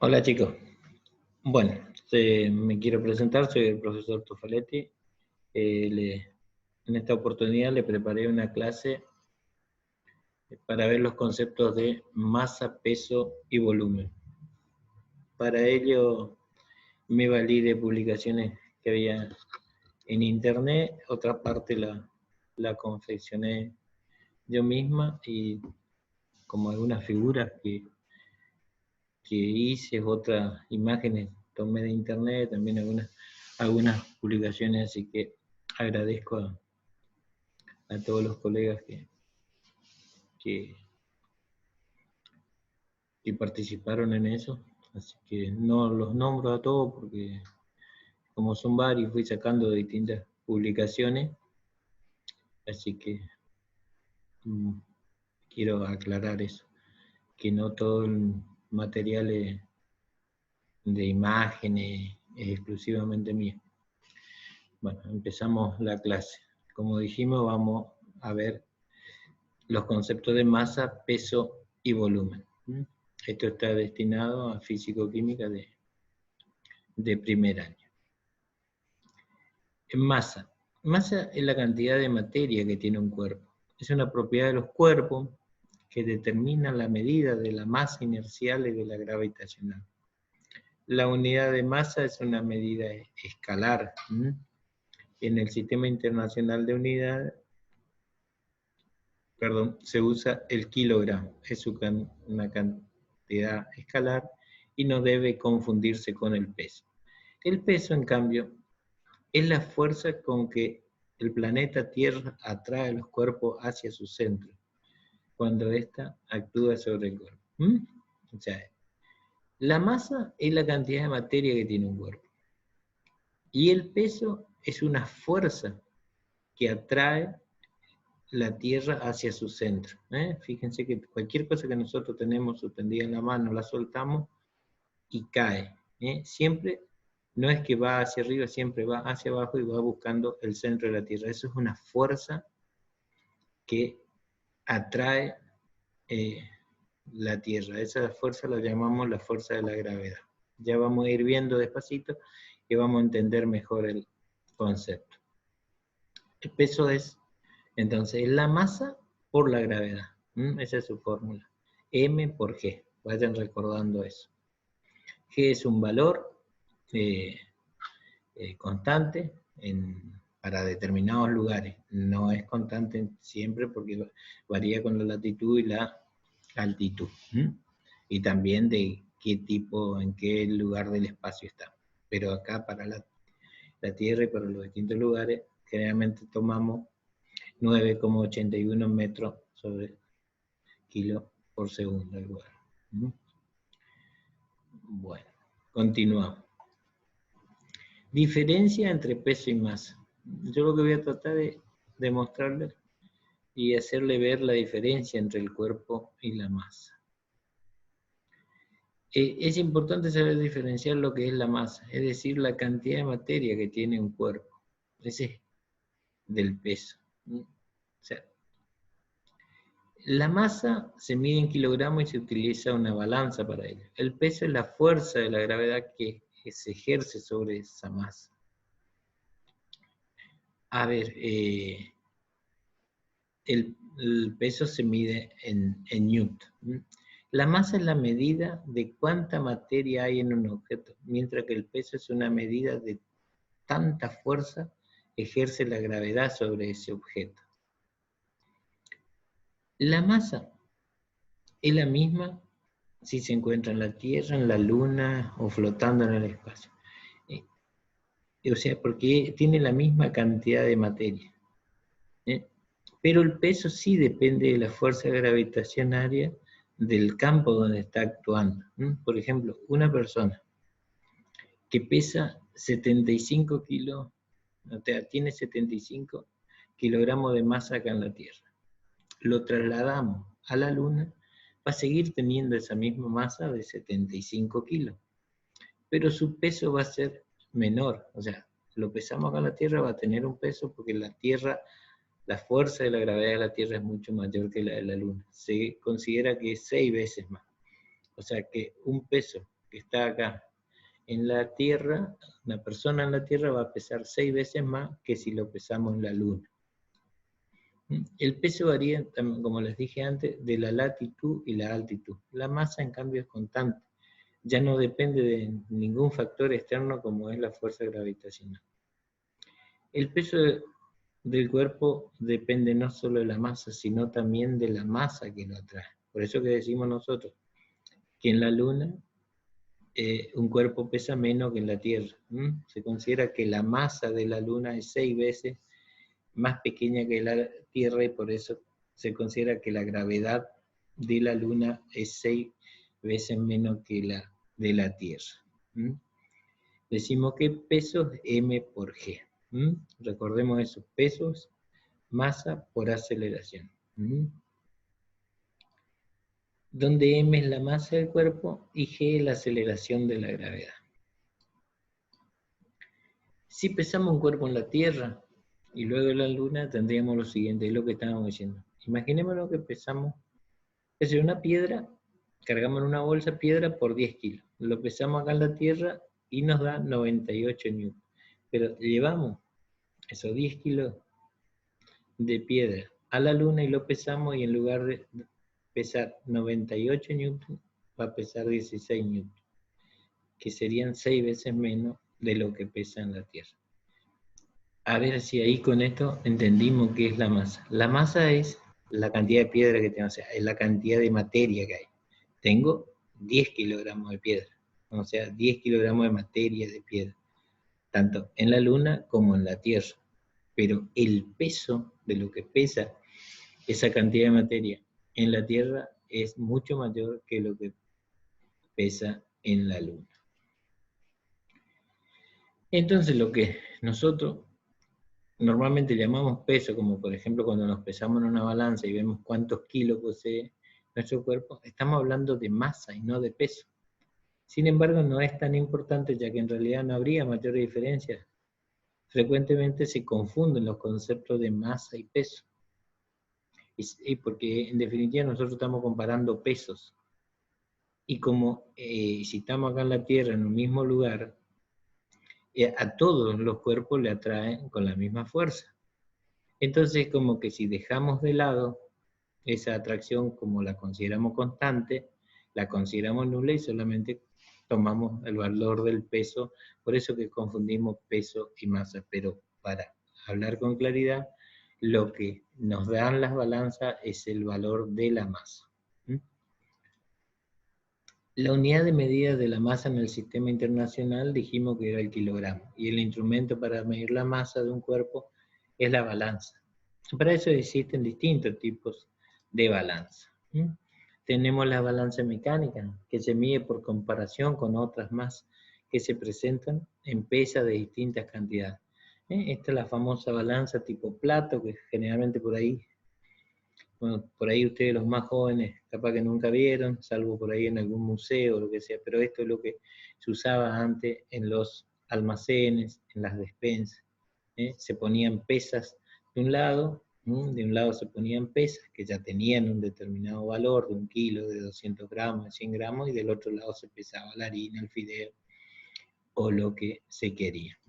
Hola chicos, bueno, me quiero presentar, soy el profesor Tufaletti. En esta oportunidad le preparé una clase para ver los conceptos de masa, peso y volumen. Para ello me valí de publicaciones que había en internet, otra parte la confeccioné yo misma y como algunas figuras que hice, otras imágenes tomé de internet, también algunas publicaciones, así que agradezco a todos los colegas que, que participaron en eso, así que no los nombro a todos porque como son varios fui sacando de distintas publicaciones, así que quiero aclarar eso, que no todo el material de imágenes es exclusivamente mío. Bueno, empezamos la clase. Como dijimos, vamos a ver los conceptos de masa, peso y volumen. Esto está destinado a físico-química de primer año. Masa. Masa es la cantidad de materia que tiene un cuerpo. Es una propiedad de los cuerpos que determina la medida de la masa inercial y de la gravitacional. La unidad de masa es una medida escalar. En el Sistema Internacional de Unidades, se usa el kilogramo. Es una cantidad escalar y no debe confundirse con el peso. El peso, en cambio, es la fuerza con que el planeta Tierra atrae los cuerpos hacia su centro, cuando ésta actúa sobre el cuerpo. O sea, la masa es la cantidad de materia que tiene un cuerpo. Y el peso es una fuerza que atrae la Tierra hacia su centro. Fíjense que cualquier cosa que nosotros tenemos suspendida en la mano, la soltamos y cae. Siempre, no es que va hacia arriba, siempre va hacia abajo y va buscando el centro de la Tierra. Eso es una fuerza que atrae la Tierra. Esa fuerza la llamamos la fuerza de la gravedad. Ya vamos a ir viendo despacito y vamos a entender mejor el concepto. El peso es, entonces, la masa por la gravedad. Esa es su fórmula. M por G. Vayan recordando eso. G es un valor constante para determinados lugares. No es constante siempre porque varía con la latitud y la altitud. Y también de qué tipo, en qué lugar del espacio está. Pero acá para la Tierra y para los distintos lugares, generalmente tomamos 9,81 metros sobre kilo por segundo el lugar. Bueno, continuamos. Diferencia entre peso y masa. Yo lo que voy a tratar de demostrarles y hacerle ver la diferencia entre el cuerpo y la masa. Es importante saber diferenciar lo que es la masa, es decir, la cantidad de materia que tiene un cuerpo. Ese es del peso. O sea, la masa se mide en kilogramos y se utiliza una balanza para ello. El peso es la fuerza de la gravedad que se ejerce sobre esa masa. A ver, el peso se mide en Newton. La masa es la medida de cuánta materia hay en un objeto, mientras que el peso es una medida de tanta fuerza que ejerce la gravedad sobre ese objeto. La masa es la misma si se encuentra en la Tierra, en la Luna o flotando en el espacio. O sea, porque tiene la misma cantidad de materia. Pero el peso sí depende de la fuerza gravitacionaria del campo donde está actuando. Por ejemplo, una persona que pesa 75 kilos, o sea, tiene 75 kilogramos de masa acá en la Tierra. Lo trasladamos a la Luna, va a seguir teniendo esa misma masa de 75 kilos, pero su peso va a ser menor. O sea, lo pesamos acá en la Tierra, va a tener un peso porque la Tierra, la fuerza de la gravedad de la Tierra es mucho mayor que la de la Luna. Se considera que es 6 veces más. O sea que un peso que está acá en la Tierra, una persona en la Tierra va a pesar 6 veces más que si lo pesamos en la Luna. El peso varía, como les dije antes, de la latitud y la altitud. La masa, en cambio, es constante. Ya no depende de ningún factor externo como es la fuerza gravitacional. El peso del cuerpo depende no solo de la masa, sino también de la masa que lo atrae. Por eso que decimos nosotros que en la Luna un cuerpo pesa menos que en la Tierra. Se considera que la masa de la Luna es 6 veces más pequeña que la Tierra y por eso se considera que la gravedad de la Luna es 6 veces menos que la de la Tierra. Decimos que peso es m por g. Recordemos eso, pesos, masa por aceleración. Donde m es la masa del cuerpo y g es la aceleración de la gravedad. Si pesamos un cuerpo en la Tierra y luego en la Luna, tendríamos lo siguiente, es lo que estábamos diciendo. Imaginémonos que pesamos, es una piedra, cargamos en una bolsa piedra por 10 kilos. Lo pesamos acá en la Tierra y nos da 98 newtons. Pero llevamos esos 10 kilos de piedra a la Luna y lo pesamos y en lugar de pesar 98 newtons, va a pesar 16 newtons, que serían 6 veces menos de lo que pesa en la Tierra. A ver si ahí con esto entendimos qué es la masa. La masa es la cantidad de piedra que tengo, o sea, es la cantidad de materia que hay. Tengo 10 kilogramos de piedra, o sea, 10 kilogramos de materia de piedra, tanto en la Luna como en la Tierra. Pero el peso de lo que pesa esa cantidad de materia en la Tierra es mucho mayor que lo que pesa en la Luna. Entonces lo que nosotros normalmente llamamos peso, como por ejemplo cuando nos pesamos en una balanza y vemos cuántos kilos posee nuestro cuerpo, estamos hablando de masa y no de peso. Sin embargo, no es tan importante ya que en realidad no habría mayor diferencia. Frecuentemente se confunden los conceptos de masa y peso. Y porque en definitiva nosotros estamos comparando pesos. Y como si estamos acá en la Tierra, en un mismo lugar, a todos los cuerpos le atraen con la misma fuerza. Entonces, como que si dejamos de lado esa atracción como la consideramos constante, la consideramos nula y solamente tomamos el valor del peso, por eso que confundimos peso y masa, pero para hablar con claridad, lo que nos dan las balanzas es el valor de la masa. La unidad de medida de la masa en el sistema internacional dijimos que era el kilogramo, y el instrumento para medir la masa de un cuerpo es la balanza. Para eso existen distintos tipos de balanza. Tenemos la balanza mecánica, que se mide por comparación con otras más que se presentan en pesas de distintas cantidades. Esta es la famosa balanza tipo plato, que generalmente por ahí ustedes los más jóvenes capaz que nunca vieron, salvo por ahí en algún museo o lo que sea, pero esto es lo que se usaba antes en los almacenes, en las despensas. Se ponían pesas de un lado se ponían pesas que ya tenían un determinado valor, de 1 kilo, de 200 gramos, de 100 gramos, y del otro lado se pesaba la harina, el fideo, o lo que se quería.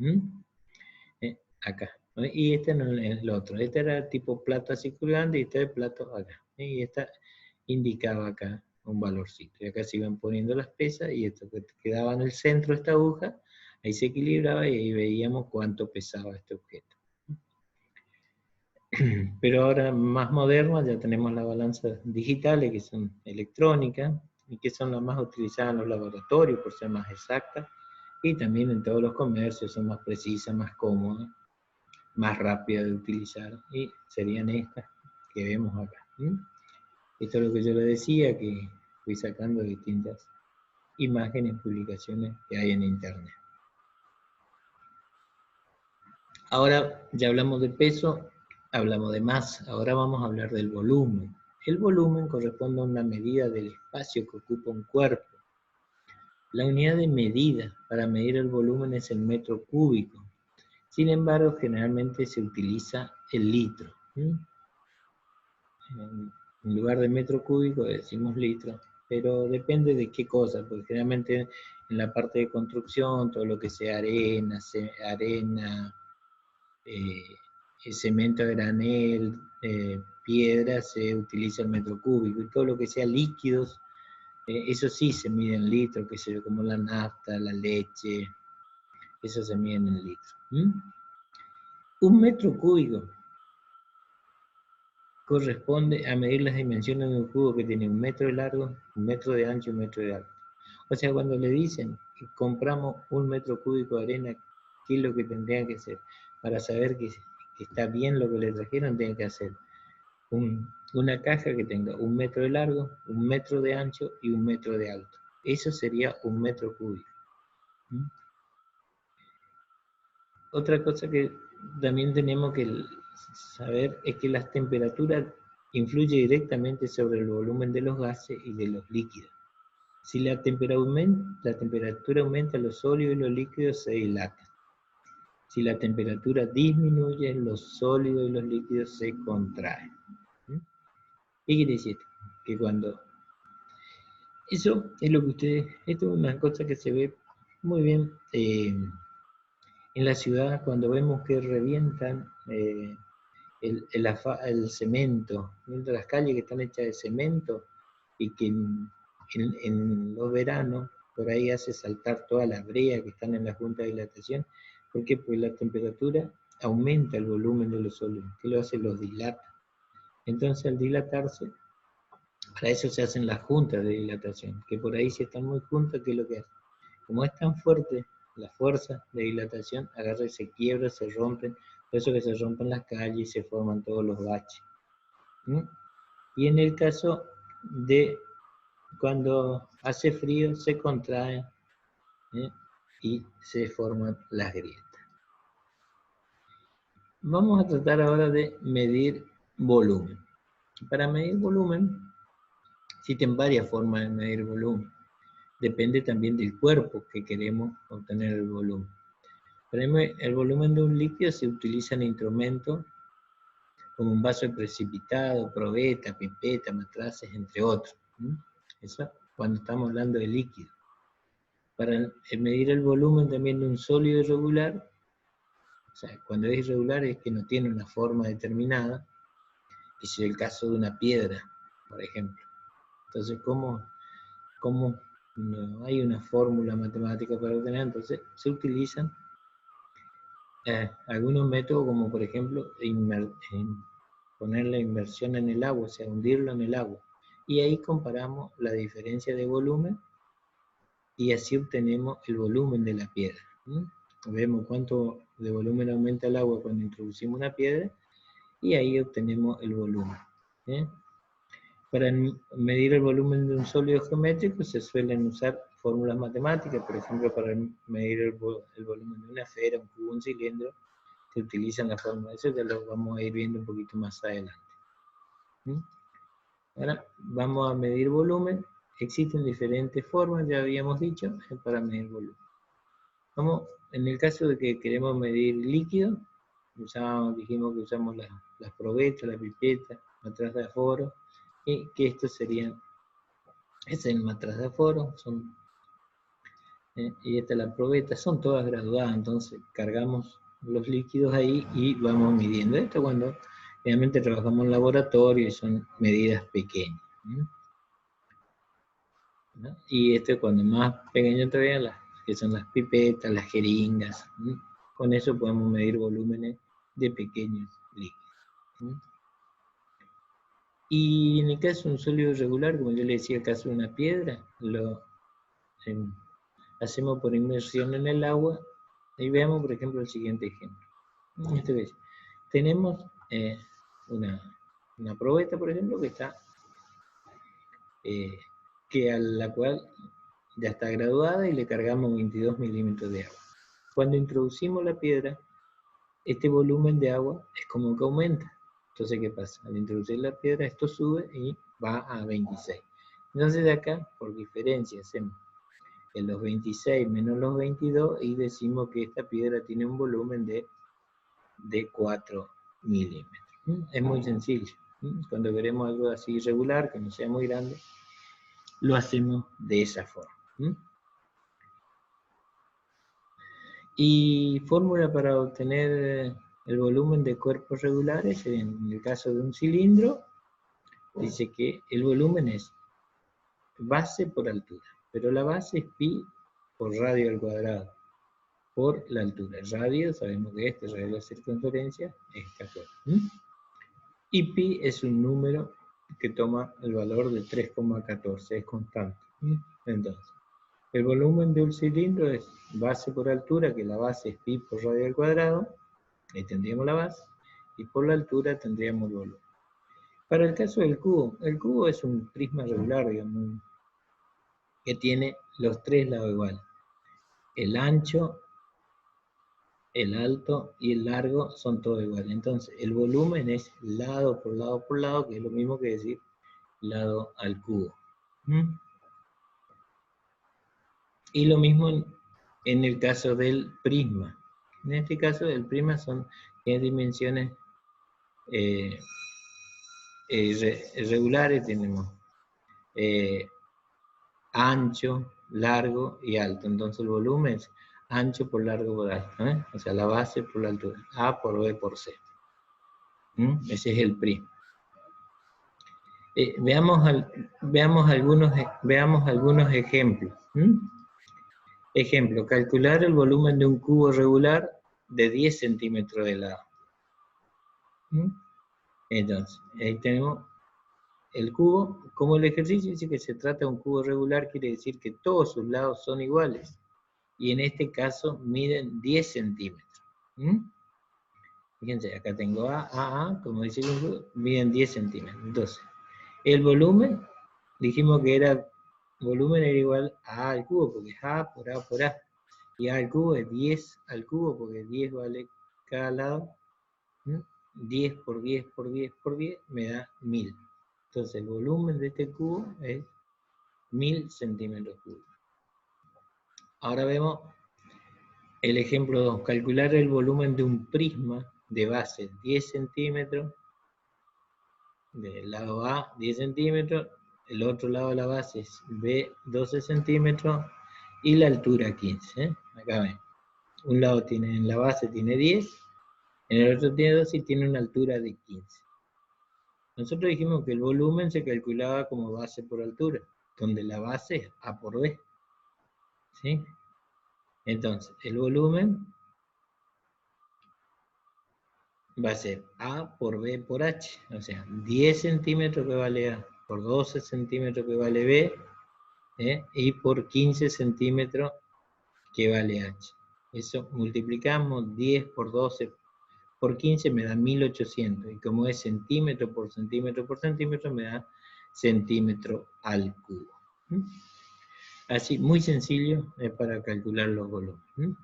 Acá. Y este no es el otro. Este era tipo plato así colgante y este es el plato acá. Y esta indicaba acá un valorcito. Y acá se iban poniendo las pesas y esto que quedaba en el centro de esta aguja, ahí se equilibraba y ahí veíamos cuánto pesaba este objeto. Pero ahora más modernas ya tenemos las balanzas digitales que son electrónicas y que son las más utilizadas en los laboratorios por ser más exactas y también en todos los comercios son más precisas, más cómodas, más rápidas de utilizar y serían estas que vemos acá. Esto es lo que yo le decía, que fui sacando distintas imágenes, publicaciones que hay en internet. Ahora ya hablamos de peso, hablamos de masa, ahora vamos a hablar del volumen. El volumen corresponde a una medida del espacio que ocupa un cuerpo. La unidad de medida para medir el volumen es el metro cúbico. Sin embargo, generalmente se utiliza el litro. En lugar de metro cúbico decimos litro, pero depende de qué cosa, porque generalmente en la parte de construcción, todo lo que sea arena, cemento a granel, piedra, se utiliza el metro cúbico, y todo lo que sea líquidos, eso sí se mide en litros, que sé yo, como la nafta, la leche, eso se mide en litros. Un metro cúbico corresponde a medir las dimensiones de un cubo que tiene 1 metro de largo, 1 metro de ancho y 1 metro de alto. O sea, cuando le dicen que compramos 1 metro cúbico de arena, ¿qué es lo que tendrían que hacer? Para saber que está bien lo que le trajeron, tienen que hacer una caja que tenga 1 metro de largo, 1 metro de ancho y 1 metro de alto. Eso sería 1 metro cúbico. Otra cosa que también tenemos que saber es que las temperaturas influyen directamente sobre el volumen de los gases y de los líquidos. Si la temperatura aumenta, los sólidos y los líquidos se dilatan. Si la temperatura disminuye, los sólidos y los líquidos se contraen. ¿Qué quiere decir? Que cuando... Eso es lo que ustedes... Esto es una cosa que se ve muy bien en la ciudad cuando vemos que revientan el cemento, viendo las calles que están hechas de cemento y que en los veranos por ahí hace saltar toda la brea que están en la junta de dilatación. ¿Por qué? Porque la temperatura aumenta el volumen de los sólidos, que lo hace, los dilata. Entonces al dilatarse, para eso se hacen las juntas de dilatación, que por ahí si están muy juntas, ¿qué es lo que hacen? Como es tan fuerte la fuerza de dilatación, agarra y se quiebra, se rompen, por eso que se rompen las calles y se forman todos los baches. Y en el caso de cuando hace frío, se contraen y se forman las grietas. Vamos a tratar ahora de medir volumen. Para medir volumen, existen varias formas de medir volumen. Depende también del cuerpo que queremos obtener el volumen. Para medir el volumen de un líquido se utilizan instrumentos como un vaso precipitado, probeta, pipeta, matraces, entre otros. Eso cuando estamos hablando de líquido. Para medir el volumen también de un sólido irregular, o sea, cuando es irregular es que no tiene una forma determinada, y si es el caso de una piedra, por ejemplo. Entonces, ¿cómo no hay una fórmula matemática para obtener? Entonces, se utilizan algunos métodos, como por ejemplo, poner la inmersión en el agua, o sea, hundirlo en el agua. Y ahí comparamos la diferencia de volumen y así obtenemos el volumen de la piedra. Vemos cuánto de volumen aumenta el agua cuando introducimos una piedra y ahí obtenemos el volumen. Para medir el volumen de un sólido geométrico se suelen usar fórmulas matemáticas, por ejemplo, para medir el volumen de una esfera, un cubo, un cilindro, se utilizan las fórmulas. Eso ya lo vamos a ir viendo un poquito más adelante. Ahora vamos a medir volumen. Existen diferentes formas, ya habíamos dicho, para medir volumen. En el caso de que queremos medir líquido, dijimos que usamos las probetas, la pipeta, matraz de aforo, y que estos serían, este es el matraz de aforo, y esta es la probeta, son todas graduadas, entonces cargamos los líquidos ahí y vamos midiendo. Esto cuando realmente trabajamos en laboratorio y son medidas pequeñas. ¿No? Y esto cuando más pequeño todavía, que son las pipetas, las jeringas. Con eso podemos medir volúmenes de pequeños líquidos. Y en el caso de un sólido irregular, como yo le decía, el caso de una piedra, lo hacemos por inmersión en el agua. Y veamos, por ejemplo, el siguiente ejemplo. Tenemos una probeta, por ejemplo, que está a la cual ya está graduada y le cargamos 22 milímetros de agua. Cuando introducimos la piedra, este volumen de agua es como que aumenta. Entonces, ¿qué pasa? Al introducir la piedra, esto sube y va a 26. Entonces, de acá, por diferencia, hacemos los 26 menos los 22 y decimos que esta piedra tiene un volumen de 4 milímetros. Es muy sencillo. Cuando queremos algo así irregular, que no sea muy grande, lo hacemos de esa forma. Y fórmula para obtener el volumen de cuerpos regulares, en el caso de un cilindro, dice que el volumen es base por altura, pero la base es pi por radio al cuadrado, por la altura. El radio, sabemos que este radio de la circunferencia es esta cosa. Y pi es un número que toma el valor de 3,14, es constante. Entonces, el volumen de un cilindro es base por altura, que la base es pi por radio al cuadrado, ahí tendríamos la base, y por la altura tendríamos el volumen. Para el caso del cubo es un prisma regular, digamos, que tiene los tres lados iguales. El ancho, el alto y el largo son todos iguales. Entonces, el volumen es lado por lado por lado, que es lo mismo que decir lado al cubo. Y lo mismo en el caso del prisma. En este caso, el prisma tiene dimensiones regulares, tenemos ancho, largo y alto. Entonces el volumen es ancho por largo por alto, o sea, la base por la altura, A por B por C. Ese es el prisma. Veamos algunos ejemplos. Ejemplo, calcular el volumen de un cubo regular de 10 centímetros de lado. Entonces, ahí tenemos el cubo. Como el ejercicio dice que se trata de un cubo regular, quiere decir que todos sus lados son iguales. Y en este caso miden 10 centímetros. Fíjense, acá tengo A, como dice el cubo, miden 10 centímetros. Entonces, el volumen, dijimos que volumen era igual a al cubo, porque es A por A por A. Y A al cubo es 10 al cubo, porque 10 vale cada lado. 10 por 10 por 10 por 10 me da 1000. Entonces el volumen de este cubo es 1000 centímetros cúbicos. Ahora vemos el ejemplo 2. Calcular el volumen de un prisma de base 10 centímetros. Del lado A 10 centímetros. El otro lado de la base es B 12 centímetros. Y la altura 15. Acá ven. Un lado en la base tiene 10. En el otro tiene 12 y tiene una altura de 15. Nosotros dijimos que el volumen se calculaba como base por altura, donde la base es A por B. ¿Sí? Entonces, el volumen va a ser A por B por H. O sea, 10 centímetros que vale A, por 12 centímetros que vale B, y por 15 centímetros que vale H. Eso multiplicamos 10 por 12 por 15 me da 1800. Y como es centímetro por centímetro por centímetro, me da centímetro al cubo. Así, muy sencillo para calcular los volúmenes.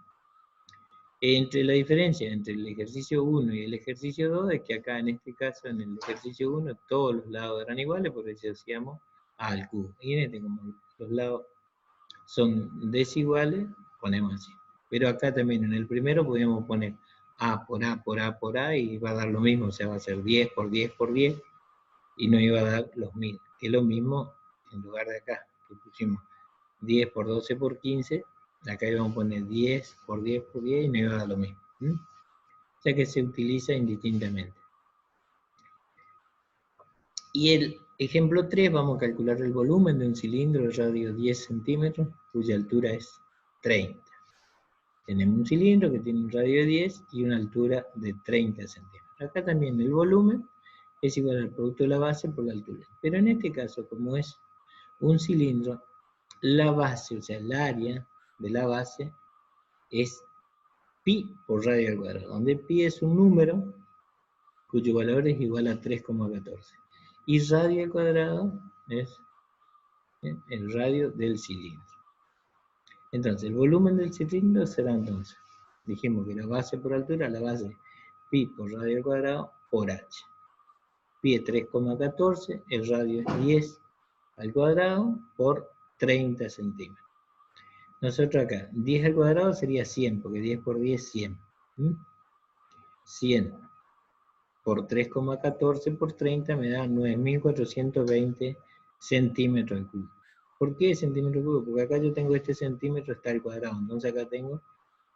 Entre la diferencia entre el ejercicio 1 y el ejercicio 2 es que acá en este caso, en el ejercicio 1, todos los lados eran iguales porque si hacíamos A al cubo. Y en este, como los lados son desiguales, ponemos así. Pero acá también en el primero podíamos poner A por A por A por A y va a dar lo mismo, o sea, va a ser 10 por 10 por 10 y no iba a dar los 1000. Que es lo mismo en lugar de acá, que pusimos 10 por 12 por 15, acá íbamos a poner 10 por 10 por 10 y no iba a dar lo mismo. O sea que se utiliza indistintamente. Y el ejemplo 3, vamos a calcular el volumen de un cilindro de radio 10 centímetros, cuya altura es 30. Tenemos un cilindro que tiene un radio de 10 y una altura de 30 centímetros. Acá también el volumen es igual al producto de la base por la altura. Pero en este caso, como es un cilindro, la base, o sea, el área de la base es pi por radio al cuadrado, donde pi es un número cuyo valor es igual a 3,14. Y radio al cuadrado es el radio del cilindro. Entonces, el volumen del cilindro será entonces, dijimos que la base por altura, la base pi por radio al cuadrado por h. Pi es 3,14, el radio es 10 al cuadrado por 30 centímetros. Nosotros acá, 10 al cuadrado sería 100, porque 10 por 10 es 100. 100 por 3,14 por 30 me da 9.420 centímetros al cubo. ¿Por qué centímetro cúbico? Porque acá yo tengo este centímetro, está al cuadrado. Entonces acá tengo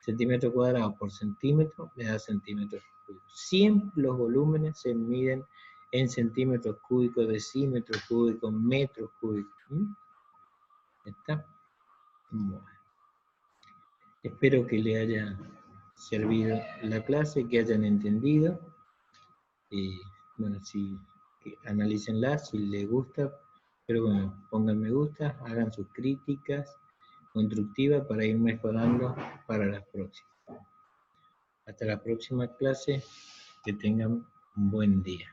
centímetro cuadrado por centímetro, me da centímetros cúbicos. Siempre los volúmenes se miden en centímetros cúbicos, decímetros cúbicos, metros cúbicos. ¿Está? Bueno. Espero que le haya servido la clase, que hayan entendido. Bueno, analícenla si les gusta, pero bueno, pongan me gusta, hagan sus críticas constructivas para ir mejorando para las próximas. Hasta la próxima clase, que tengan un buen día.